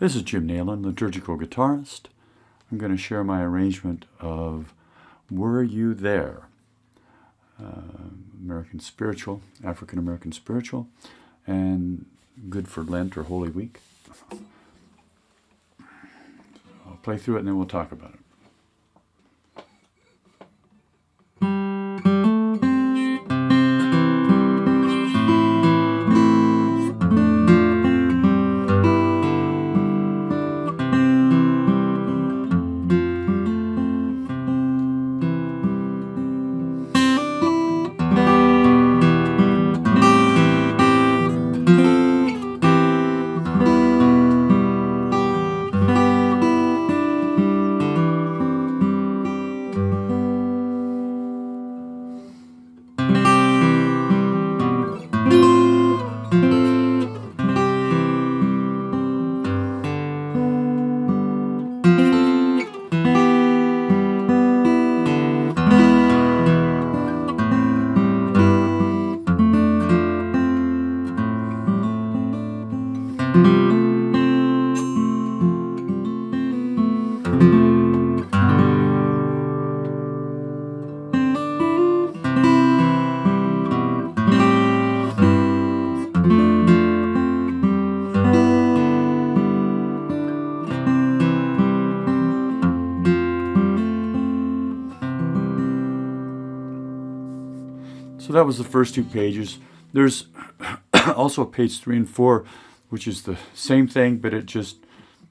This is Jim Nailon, liturgical guitarist. I'm going to share my arrangement of Were You There? American spiritual, African American spiritual, and good for Lent or Holy Week. I'll play through it and then we'll talk about it. So that was the first two pages. There's also page 3 and 4, which is the same thing, but it just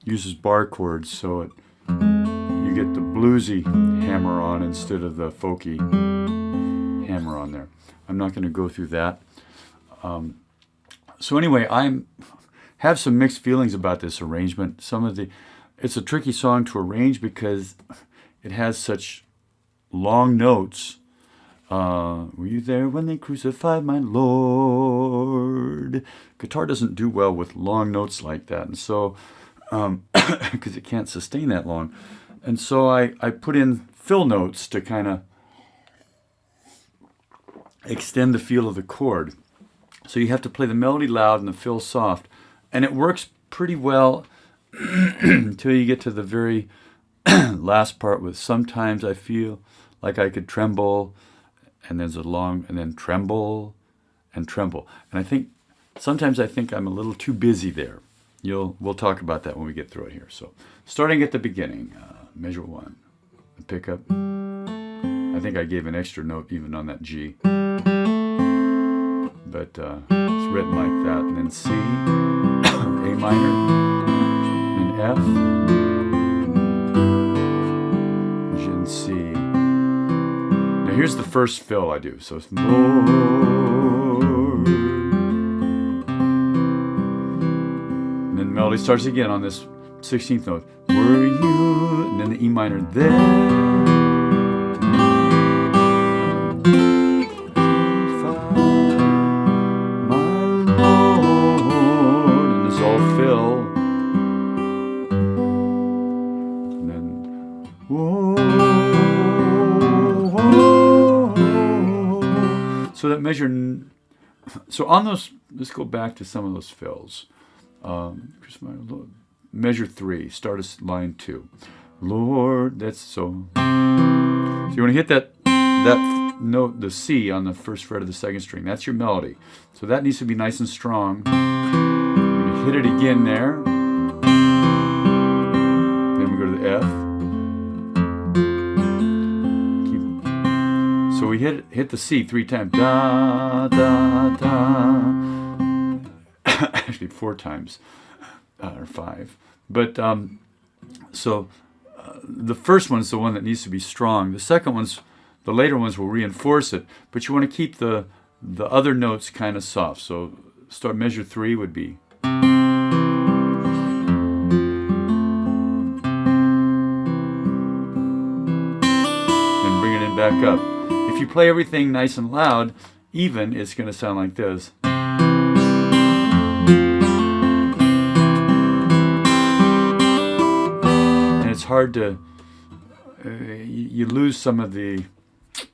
uses bar chords, so you get the bluesy hammer on instead of the folky hammer on there. I'm not going to go through that. So anyway, I have some mixed feelings about this arrangement. It's a tricky song to arrange because it has such long notes. Were you there when they crucified my Lord? Guitar doesn't do well with long notes like that, and so because it can't sustain that long, and so I put in fill notes to kind of extend the feel of the chord. So you have to play the melody loud and the fill soft, and it works pretty well until you get to the very last part with sometimes I feel like I could tremble. And there's a long, and then tremble and tremble. And sometimes I think I'm a little too busy there. We'll talk about that when we get through it here. So starting at the beginning, measure 1, the pickup. I think I gave an extra note even on that G. But it's written like that. And then C, A minor, and F, and C. Here's the first fill I do. So it's Lord. And then the melody starts again on this 16th note. Were you? And then the E minor there. My Lord. And this is all fill. And then whoa. So that measure, so on those, let's go back to some of those fills. Measure 3, start at line 2. Lord, so you want to hit that note, the C on the first fret of the second string. That's your melody. So that needs to be nice and strong. You're going to hit it again there. Then we go to the F. So we hit the C 3 times. Da, da, da. Actually 4 times, or 5. But the first one's the one that needs to be strong. The second one's, the later ones will reinforce it. But you want to keep the other notes kind of soft. So start measure 3 would be. And bring it in back up. If you play everything nice and loud, even, it's going to sound like this. And it's hard to, you lose some of the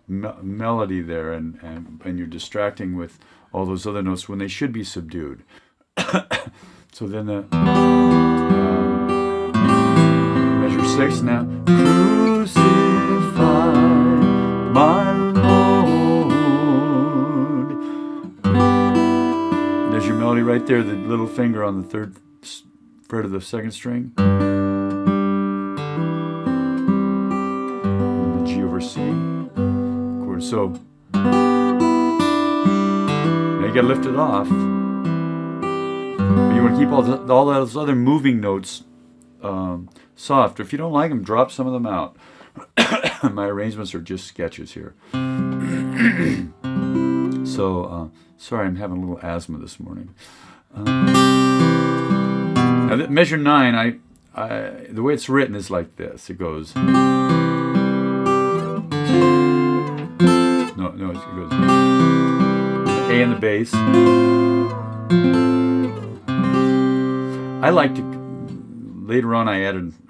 melody there, and you're distracting with all those other notes when they should be subdued. So then the 6 now. Crucify my Lord. There's your melody right there, the little finger on the 3rd fret of the 2nd string. And the G over C chord. So now you gotta lift it off. But you want to keep all those other moving notes soft. If you don't like them, drop some of them out. My arrangements are just sketches here. So, sorry, I'm having a little asthma this morning. Now, measure 9, the way it's written is like this. It goes. No, it goes. A in the bass. I like to, later on I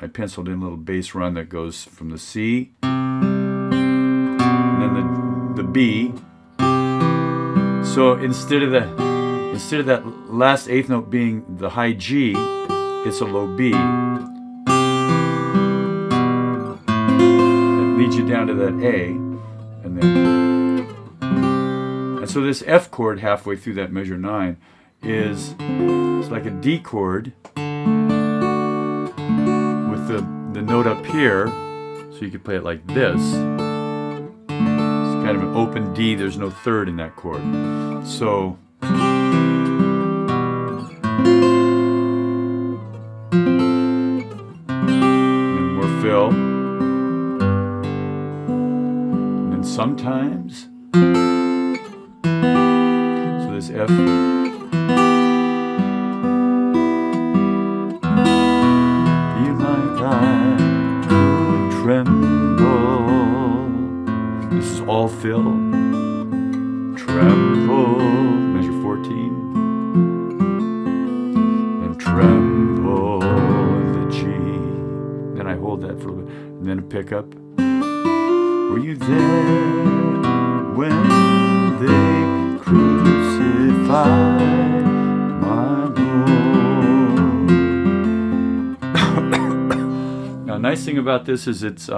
penciled in a little bass run that goes from the C, and then the B. So instead of that last 8th note being the high G, it's a low B. That leads you down to that A, and so this F chord halfway through that measure 9 it's like a D chord with the note up here, so you could play it like this. It's kind of an open D, there's no 3rd in that chord. So and more fill. And then sometimes, so this F, tremble. This is all fill. Tremble, measure 14. And tremble in the G. Then I hold that for a little bit. And then a pickup. Were you there when they crucified my Lord? Now, nice thing about this is it's,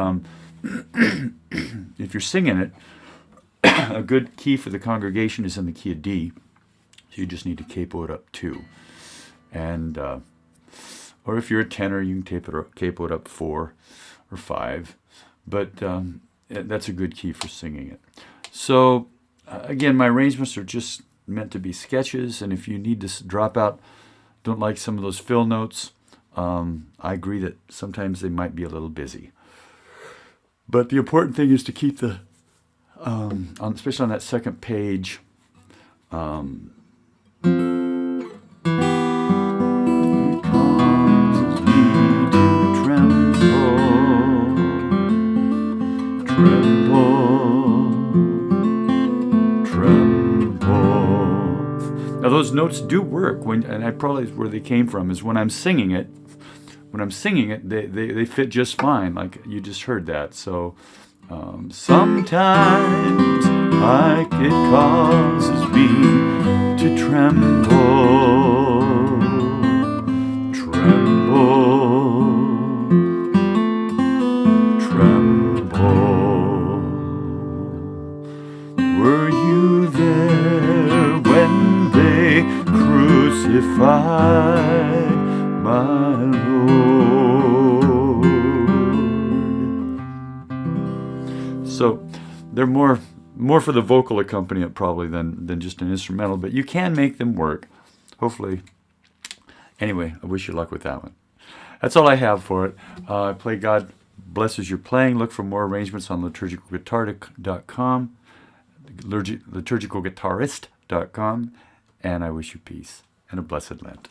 if you're singing it, a good key for the congregation is in the key of D. So you just need to capo it up 2. And, or if you're a tenor, you can capo it up 4 or 5. But that's a good key for singing it. So, again, my arrangements are just meant to be sketches. And if you need to drop out, don't like some of those fill notes, I agree that sometimes they might be a little busy. But the important thing is to keep the, especially on that 2nd page, it causes me to tremble, tremble. Now those notes do work, and I probably where they came from is when I'm singing it. When I'm singing it, they fit just fine, like you just heard that. So sometimes it causes me to tremble, tremble, tremble. Were you there when they crucified my Lord? So they're more for the vocal accompaniment probably than just an instrumental, but you can make them work, hopefully. Anyway, I wish you luck with that one. That's all I have for it. I play God Blesses Your Playing. Look for more arrangements on liturgicalguitarist.com, liturgicalguitarist.com, and I wish you peace and a blessed Lent.